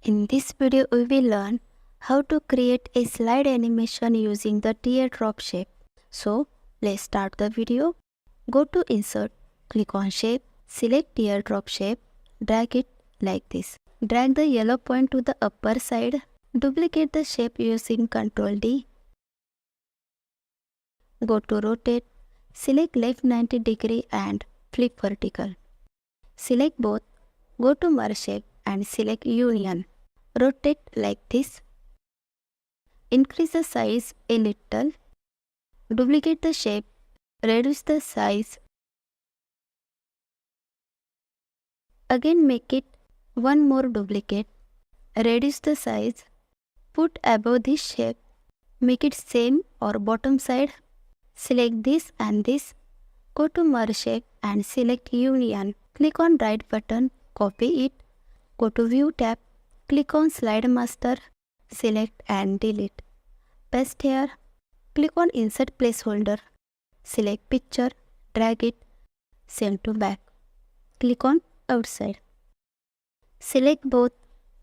In this video, we will learn how to create a slide animation using the teardrop shape. So, let's start the video. Go to Insert, click on Shape, select teardrop shape, drag it like this. Drag the yellow point to the upper side. Duplicate the shape using Ctrl D. Go to Rotate, select left 90 degree and flip vertical. Select both. Go to Merge Shape and select Union. Rotate like this. Increase the size a little. Duplicate the shape. Reduce the size. Again make it one more duplicate. Reduce the size. Put above this shape. Make it same or bottom side. Select this and this. Go to Merge Shape and select Union. Click on right button. Copy it. Go to View tab. Click on Slide Master. Select and delete. Paste here. Click on Insert Placeholder. Select Picture. Drag it. Send to back. Click on Outside. Select both.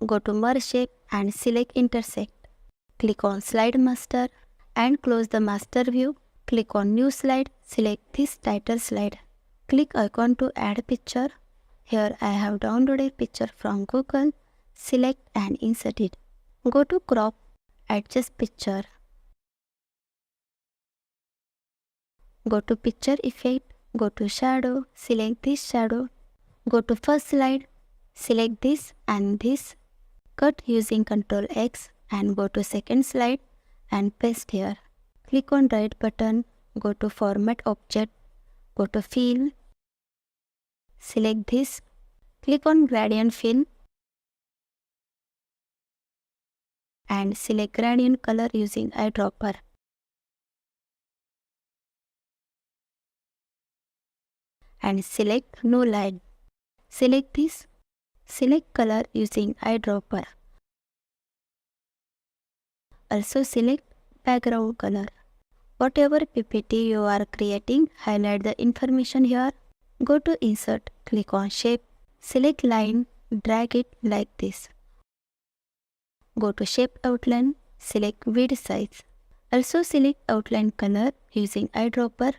Go to Merge Shape and select Intersect. Click on Slide Master and close the master view. Click on New Slide. Select this title slide. Click icon to add picture. Here I have downloaded picture from Google. Select and insert it. Go to Crop. Adjust picture. Go to Picture Effect. Go to Shadow. Select this shadow. Go to first slide. Select this and this. Cut using Ctrl X and go to second slide and paste here. Click on right button. Go to Format Object. Go to Fill. Select this. Click on Gradient Fill and select gradient color using eyedropper. And select No Line. Select this. Select color using eyedropper. Also select background color. Whatever PPT you are creating, highlight the information here. Go to Insert, click on Shape, select Line, drag it like this. Go to Shape Outline, select Width Size. Also select Outline Color using eyedropper.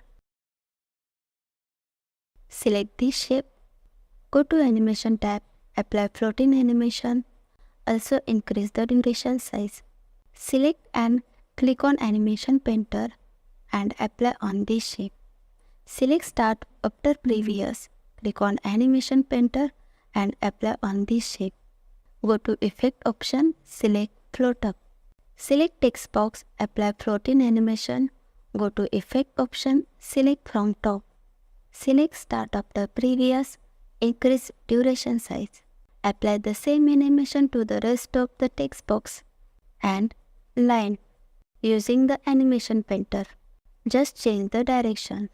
Select this shape. Go to Animation tab, apply floating animation. Also increase the duration size. Select and click on Animation Painter and apply on this shape. Select Start after Previous. Click on Animation Painter and apply on this shape. Go to Effect option, select Float Up. Select Text Box, apply floating animation. Go to Effect option, select From Top. Select Start after Previous, increase duration size. Apply the same animation to the rest of the text box and line using the Animation Painter. Just change the direction.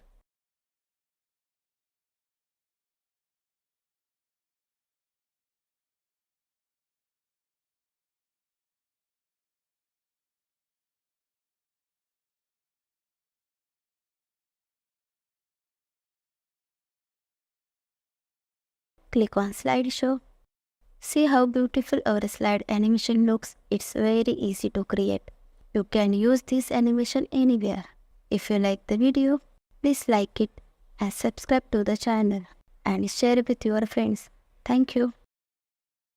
Click on Slideshow. See how beautiful our slide animation looks. It's very easy to create. You can use this animation anywhere. If you like the video, please like it and subscribe to the channel and share with your friends. Thank you.